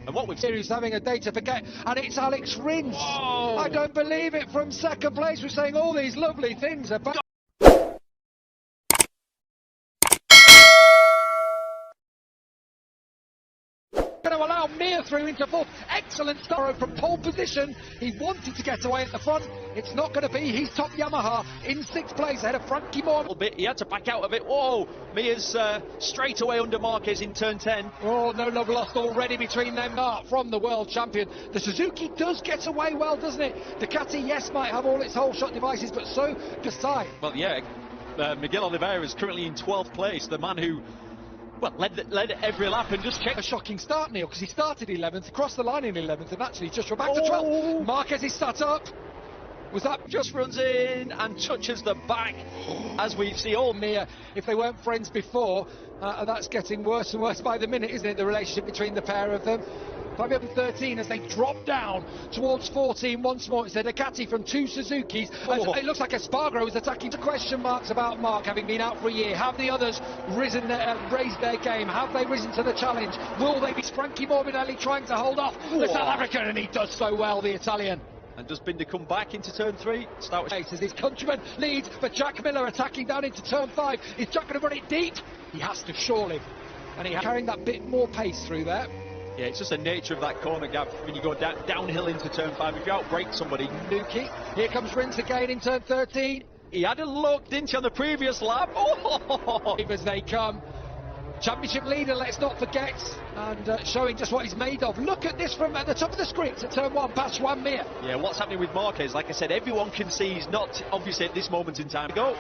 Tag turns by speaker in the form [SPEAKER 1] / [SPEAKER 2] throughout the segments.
[SPEAKER 1] And what we've seen
[SPEAKER 2] is having a day to forget, and it's Alex Rins.
[SPEAKER 1] Whoa.
[SPEAKER 2] I don't believe it. From second place, we're saying all these lovely things about. Going to allow Mir through into fourth. Excellent start from pole position. He wanted to get away at the front. It's not going to be. He's top Yamaha in sixth place ahead of Frankie Moore.
[SPEAKER 1] He had to back out of it. Whoa, Mir's straight away under Marquez in turn 10.
[SPEAKER 2] Oh, no love lost already between them. From the world champion. The Suzuki does get away well, doesn't it? Ducati, yes, might have all its whole shot devices, but so does Sai.
[SPEAKER 1] Well, yeah, Miguel Oliveira is currently in 12th place. The man who, well, led every lap and just checked.
[SPEAKER 2] A shocking start, Neil, because he started 11th, crossed the line in 11th, and actually just back to 12th. Marquez is sat up. Was that
[SPEAKER 1] just runs in and touches the back, as we see all
[SPEAKER 2] Mir. If they weren't friends before, that's getting worse and worse by the minute, isn't it? The relationship between the pair of them. Probably up to 13 as they drop down towards 14 once more. It's a Ducati from two Suzukis. It looks like Espargaro is attacking. Question marks about Mark having been out for a year. Have the others raised their game? Have they risen to the challenge? Will they be Frankie Morbidelli trying to hold off the South African? And he does so well, the Italian.
[SPEAKER 1] And does Binder come back into turn 3? Start with
[SPEAKER 2] as his countryman leads, but Jack Miller attacking down into turn 5. Is Jack going to run it deep? He has to, surely. And he's carrying that bit more pace through there.
[SPEAKER 1] Yeah, it's just the nature of that corner gap when you go downhill into turn 5. If you outbrake somebody.
[SPEAKER 2] Nuki, here comes Rins again in turn 13.
[SPEAKER 1] He had a look, didn't he, on the previous lap? Oh!
[SPEAKER 2] As they come. Championship leader, let's not forget, and showing just what he's made of. Look at this from at the top of the script at turn 1, past Juan Mir.
[SPEAKER 1] Yeah, what's happening with Marquez? Like I said, everyone can see he's not obviously at this moment in time to go.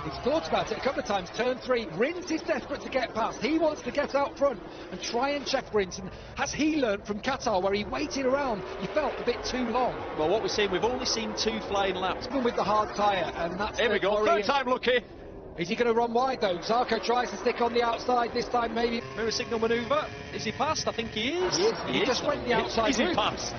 [SPEAKER 2] He's thought about it a couple of times. Turn 3, Rins is desperate to get past. He wants to get out front and try and check Rins. And has he learnt from Qatar, where he waited around? He felt a bit too long.
[SPEAKER 1] Well, what we're seeing, we've only seen 2 flying laps.
[SPEAKER 2] Even with the hard tyre, and that's.
[SPEAKER 1] Here we go. Third time lucky.
[SPEAKER 2] Is he going to run wide though? Zarco tries to stick on the outside this time, maybe.
[SPEAKER 1] Mirror signal manoeuvre. Is he past? I think he is.
[SPEAKER 2] He just went the outside.
[SPEAKER 1] Is he past?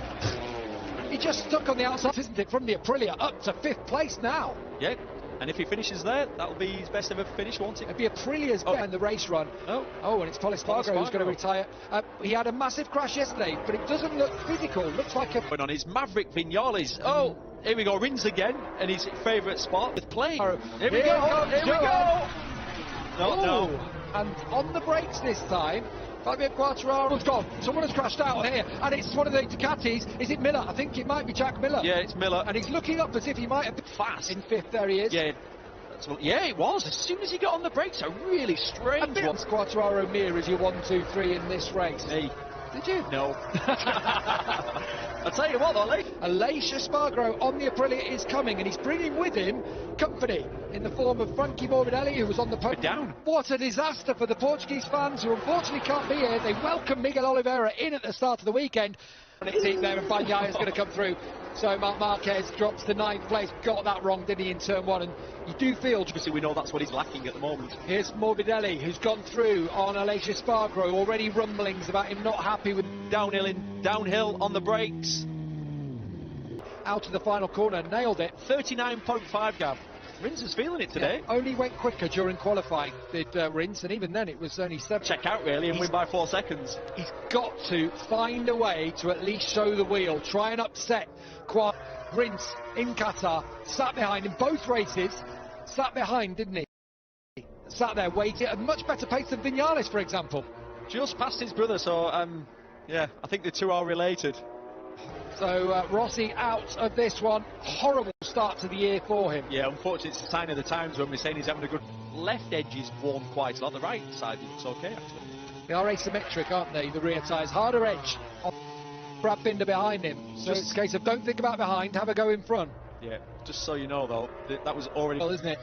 [SPEAKER 2] He just stuck on the outside, isn't it? From the Aprilia up to 5th place now.
[SPEAKER 1] Yeah. And if he finishes there, that'll be his best ever finish, won't it?
[SPEAKER 2] It'll be Aprilia's in the race run.
[SPEAKER 1] Oh,
[SPEAKER 2] and it's Espargaro who's going to retire. He had a massive crash yesterday, but it doesn't look physical. Looks like a...
[SPEAKER 1] On his Maverick Vinales. Oh, here we go, Rins again, and his favourite spot with plane. Here we go. No.
[SPEAKER 2] And on the brakes this time, Fabio Quartararo's gone. Someone has crashed out here, and it's one of the Ducatis. Is it Miller? I think it might be Jack Miller.
[SPEAKER 1] Yeah, it's Miller.
[SPEAKER 2] And he's looking up as if he might have been
[SPEAKER 1] fast.
[SPEAKER 2] In 5th, there he is.
[SPEAKER 1] Yeah. Yeah, it was. As soon as he got on the brakes, a really strange one.
[SPEAKER 2] Quartararo Mir is your 1, 2, 3 in this race.
[SPEAKER 1] Hey.
[SPEAKER 2] Did you?
[SPEAKER 1] No. I'll tell you what though,
[SPEAKER 2] Aleix Espargaro on the Aprilia is coming, and he's bringing with him company in the form of Frankie Morbidelli, who was on the podium.
[SPEAKER 1] Down.
[SPEAKER 2] What a disaster for the Portuguese fans who unfortunately can't be here. They welcome Miguel Oliveira in at the start of the weekend. And it's in there, and Bagnaia is going to come through. So Marc Marquez drops to 9th place. Got that wrong, didn't he, in turn 1? And you do feel...
[SPEAKER 1] Obviously, we know that's what he's lacking at the moment.
[SPEAKER 2] Here's Morbidelli, who's gone through on Aleix Espargaro. Already rumblings about him not happy with...
[SPEAKER 1] Downhill on the brakes.
[SPEAKER 2] Out of the final corner, nailed it.
[SPEAKER 1] 39.5, Gav. Rins is feeling it today.
[SPEAKER 2] Yeah, only went quicker during qualifying, did Rins, and even then it was only 7.
[SPEAKER 1] Check out, really, and win by 4 seconds.
[SPEAKER 2] He's got to find a way to at least show the wheel, try and upset Rins in Qatar, sat behind in both races, sat behind, didn't he? Sat there waiting at a much better pace than Vinales, for example.
[SPEAKER 1] Just past his brother, so, yeah, I think the two are related.
[SPEAKER 2] So Rossi out of this one. Horrible start to the year for him.
[SPEAKER 1] Yeah, unfortunately it's a sign of the times when we're saying he's having a good... Left edge is worn quite a lot, the right side looks okay actually.
[SPEAKER 2] They are asymmetric, aren't they, the rear tyres? Harder edge on Brad Binder behind him. So it's a case of don't think about behind, have a go in front.
[SPEAKER 1] Yeah, just so you know though, that was already...
[SPEAKER 2] Well, isn't it?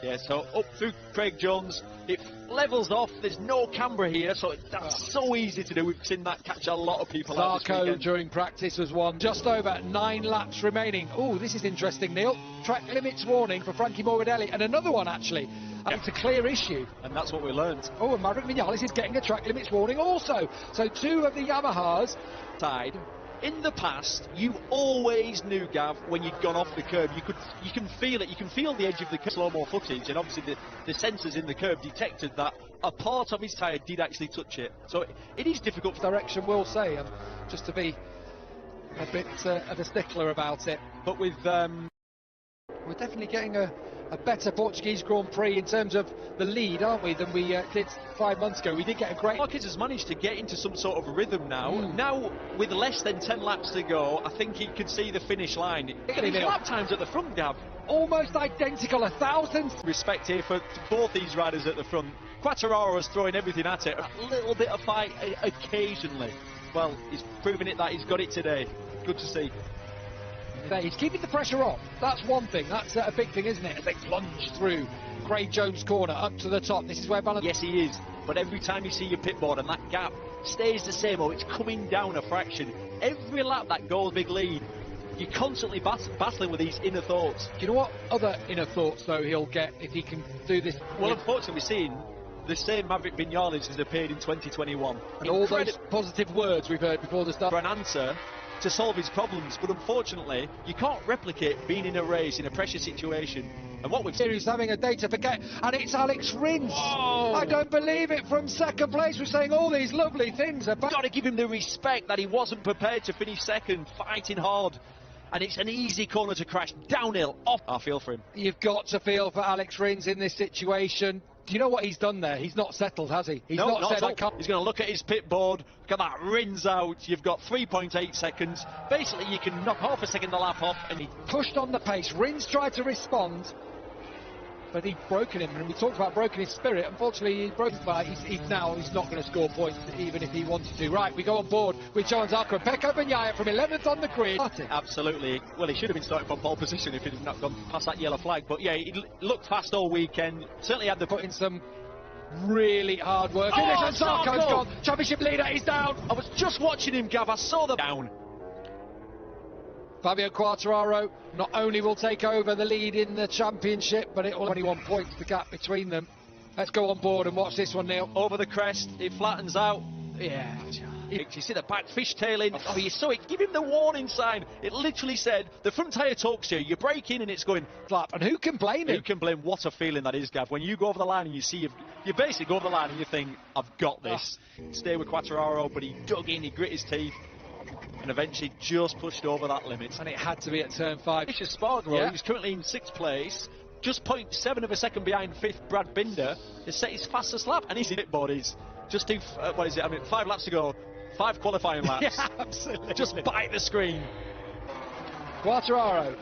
[SPEAKER 1] Yeah, so up through Craig Jones, it levels off, there's no camber here, so that's so easy to do. We've seen that catch a lot of people out this weekend.
[SPEAKER 2] during practice was one. Just over 9 laps remaining. Oh, this is interesting, Neil. Track limits warning for Frankie Morbidelli, and another one actually. And it's a clear issue.
[SPEAKER 1] And that's what we learned.
[SPEAKER 2] Oh, and Maverick Vinales is getting a track limits warning also. So 2 of the Yamahas.
[SPEAKER 1] Side, In the past, you always knew, Gav, when you'd gone off the curb, you can feel it. You can feel the edge of the slow-mo footage, and obviously the sensors in the curb detected that a part of his tyre did actually touch it. So it is difficult.
[SPEAKER 2] Direction, we'll say, just to be a bit of a stickler about it.
[SPEAKER 1] But with
[SPEAKER 2] we're definitely getting a better Portuguese Grand Prix in terms of the lead, aren't we, than we did 5 months ago. We did get a great...
[SPEAKER 1] Marquez has managed to get into some sort of rhythm now. Now, with less than 10 laps to go, I think he could see the finish line. His lap times at the front, Gav.
[SPEAKER 2] Almost identical, 1,000.
[SPEAKER 1] Respect here for both these riders at the front. Quartararo is throwing everything at it. A little bit of fight occasionally. Well, he's proving it that he's got it today. Good to see.
[SPEAKER 2] He's keeping the pressure on. That's one thing. That's a big thing, isn't it? As they plunge through Craig Jones' corner up to the top. This is where Valentine...
[SPEAKER 1] Yes, he is. But every time you see your pit board and that gap stays the same, or it's coming down a fraction, every lap that goes big lead, you're constantly battling with these inner thoughts.
[SPEAKER 2] Do you know what other inner thoughts, though, he'll get if he can do this?
[SPEAKER 1] Well, unfortunately, we're seeing the same Maverick Vinales has appeared in 2021.
[SPEAKER 2] And all those positive words we've heard before the start.
[SPEAKER 1] For an answer to solve his problems, but unfortunately you can't replicate being in a race in a pressure situation. And what we've seen
[SPEAKER 2] is having a day to forget, and it's Alex Rins. I don't believe it. From second place, we're saying all these lovely things about...
[SPEAKER 1] Got to give him the respect that he wasn't prepared to finish second, fighting hard. And it's an easy corner to crash downhill off. I feel for him.
[SPEAKER 2] You've got to feel for Alex Rins in this situation. Do you know what he's done there? He's not settled, has he? He's not said, I can't...
[SPEAKER 1] He's going to look at his pit board, look at that Rins out. You've got 3.8 seconds. Basically, you can knock half a second the lap off, and he
[SPEAKER 2] pushed on the pace. Rins tried to respond, but he'd broken him, and we talked about broken his spirit. Unfortunately, he's broken, but he's not going to score points, even if he wanted to. Right, we go on board with Johan Zarco and Pecco Bagnaia from 11th on the grid.
[SPEAKER 1] Absolutely. Well, he should have been starting from pole position if he'd not gone past that yellow flag. But yeah, he looked fast all weekend. Certainly had the
[SPEAKER 2] put in some really hard work.
[SPEAKER 1] Oh,
[SPEAKER 2] Zarco's gone. Championship leader, he's down.
[SPEAKER 1] I was just watching him, Gav. I saw the down.
[SPEAKER 2] Fabio Quartararo not only will take over the lead in the championship, but it will 21 points the gap between them. Let's go on board and watch this one, Neil.
[SPEAKER 1] Over the crest, it flattens out.
[SPEAKER 2] Yeah.
[SPEAKER 1] You see the back fishtailing. Oh, you saw it. Give him the warning sign. It literally said, the front tyre talks to you. You brake in and it's going
[SPEAKER 2] flap. And who can blame him?
[SPEAKER 1] Who can blame? What a feeling that is, Gav. When you go over the line and you see, you basically go over the line and you think, I've got this. Stay with Quartararo, but he dug in, he grit his teeth. And eventually just pushed over that limit.
[SPEAKER 2] And it had to be at turn 5.
[SPEAKER 1] Richard Spargo, who's currently in 6th place, just 0.7 of a second behind 5th Brad Binder, has set his fastest lap, and his pit board is just do, 5 laps to go, 5 qualifying laps.
[SPEAKER 2] Yeah, absolutely.
[SPEAKER 1] Just bite the screen.
[SPEAKER 2] Quartararo,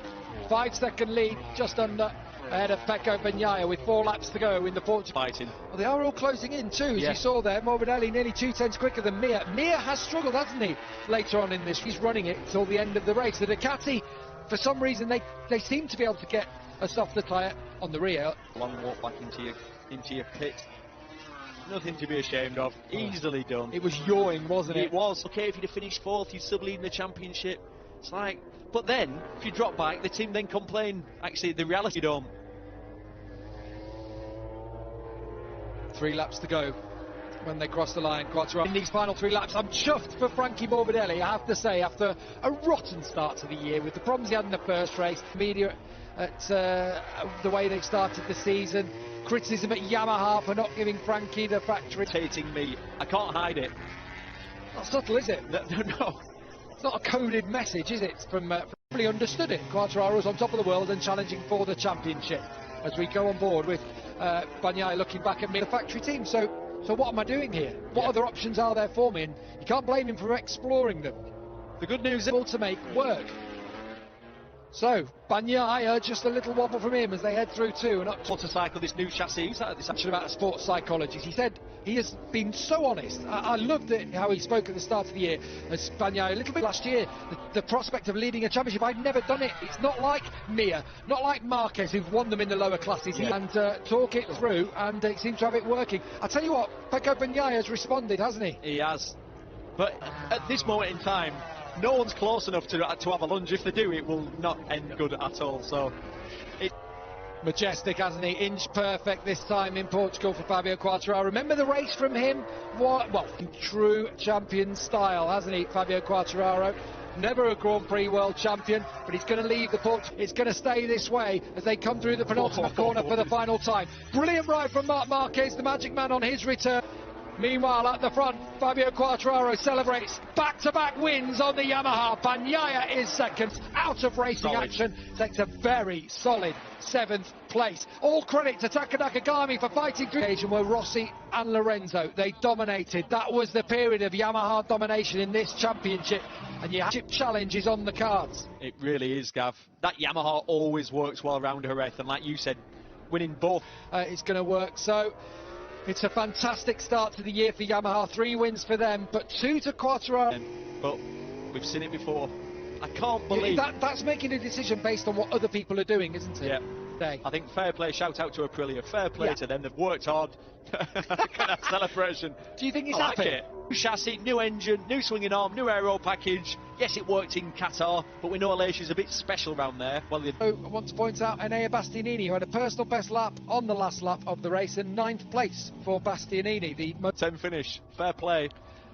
[SPEAKER 2] 5-second lead, just under, ahead of Pecco Bagnaia with 4 laps to go in the Portugal.
[SPEAKER 1] Fighting.
[SPEAKER 2] Well, they are all closing in too, as you saw there. Morbidelli nearly 2 tenths quicker than Mir. Mir has struggled, hasn't he, later on in this? He's running it till the end of the race. The Ducati, for some reason, they seem to be able to get a softer tyre on the rear.
[SPEAKER 1] Long walk back into your pit. Nothing to be ashamed of. Easily done.
[SPEAKER 2] It was yawing, wasn't it?
[SPEAKER 1] It was. Okay, if you'd have finished 4th, you'd still be leading the championship. It's like, but then, if you drop back, the team then complain. Actually, the reality don't.
[SPEAKER 2] 3 laps to go when they cross the line. Quartararo in these final 3 laps. I'm chuffed for Frankie Morbidelli, I have to say, after a rotten start to the year with the problems he had in the first race, media at the way they started the season, criticism at Yamaha for not giving Frankie the factory.
[SPEAKER 1] Irritating me. I can't hide it.
[SPEAKER 2] Not subtle, is it?
[SPEAKER 1] No.
[SPEAKER 2] It's not a coded message, is it? From probably understood it. Quartararo's on top of the world and challenging for the championship. As we go on board with Bagnaia looking back at me, the factory team. So what am I doing here? What other options are there for me? And you can't blame him for exploring them. The good news is able to make work. So Bagnaia, just a little wobble from him as they head through 2 and up to
[SPEAKER 1] motorcycle, this new chassis. This
[SPEAKER 2] action about a sports psychologist. He said he has been so honest. I loved it how he spoke at the start of the year as Bagnaia a little bit last year. The prospect of leading a championship, I'd never done it. It's not like Mir, not like Marquez, who've won them in the lower classes. And talk it through, and it seems to have it working. I tell you what, Pecco Bagnaia has responded, hasn't he?
[SPEAKER 1] He has. But at this moment in time, no one's close enough to have a lunge. If they do, it will not end good at all. So
[SPEAKER 2] Majestic, hasn't he? Inch perfect this time in Portugal for Fabio Quartararo. Remember the race from him? What? Well, in true champion style, hasn't he, Fabio Quartararo? Never a Grand Prix world champion, but he's going to leave the port. It's going to stay this way as they come through the penultimate corner for the final time. Brilliant ride from Marc Marquez, the magic man, on his return. Meanwhile, at the front, Fabio Quartararo celebrates back-to-back wins on the Yamaha. Bagnaia is second, out of racing action, takes a very solid 7th place. All credit to Taka Nakagami for fighting through the occasion where Rossi and Lorenzo, they dominated. That was the period of Yamaha domination in this championship, and your chip challenge is on the cards.
[SPEAKER 1] It really is, Gav. That Yamaha always works well around Jerez, and like you said, winning both.
[SPEAKER 2] It's going to work. So it's a fantastic start to the year for Yamaha. 3 wins for them, but 2 to Quartararo.
[SPEAKER 1] But we've seen it before. I can't believe
[SPEAKER 2] that's making a decision based on what other people are doing, isn't it?
[SPEAKER 1] Yeah. I think fair play, shout out to Aprilia, fair play to them, they've worked hard. Kind of celebration.
[SPEAKER 2] Do you think he's
[SPEAKER 1] happy?
[SPEAKER 2] happy?
[SPEAKER 1] It. New chassis, new engine, new swinging arm, new aero package. Yes, it worked in Qatar, but we know Alesia's a bit special around there. Well,
[SPEAKER 2] I want to point out Enea Bastianini, who had a personal best lap on the last lap of the race, and 9th place for Bastianini. The
[SPEAKER 1] 10 finish, fair play.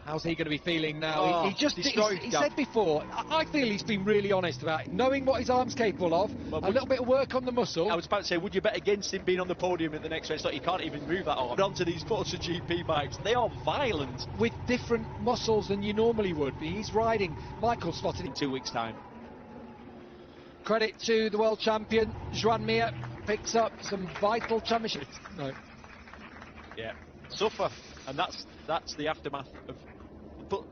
[SPEAKER 2] How's he going to be feeling now? He
[SPEAKER 1] he
[SPEAKER 2] said before, I feel he's been really honest about it, knowing what his arm's capable of, a little bit of work on the muscle.
[SPEAKER 1] I was about to say, would you bet against him being on the podium at the next race? Like, he can't even move that arm. Onto these MotoGP bikes, they are violent.
[SPEAKER 2] With different muscles than you normally would be. He's riding. Michael spotted
[SPEAKER 1] in 2 weeks' time.
[SPEAKER 2] Credit to the world champion, Joan Mir, picks up some vital championship. No.
[SPEAKER 1] Yeah. Suffer, and that's the aftermath of. But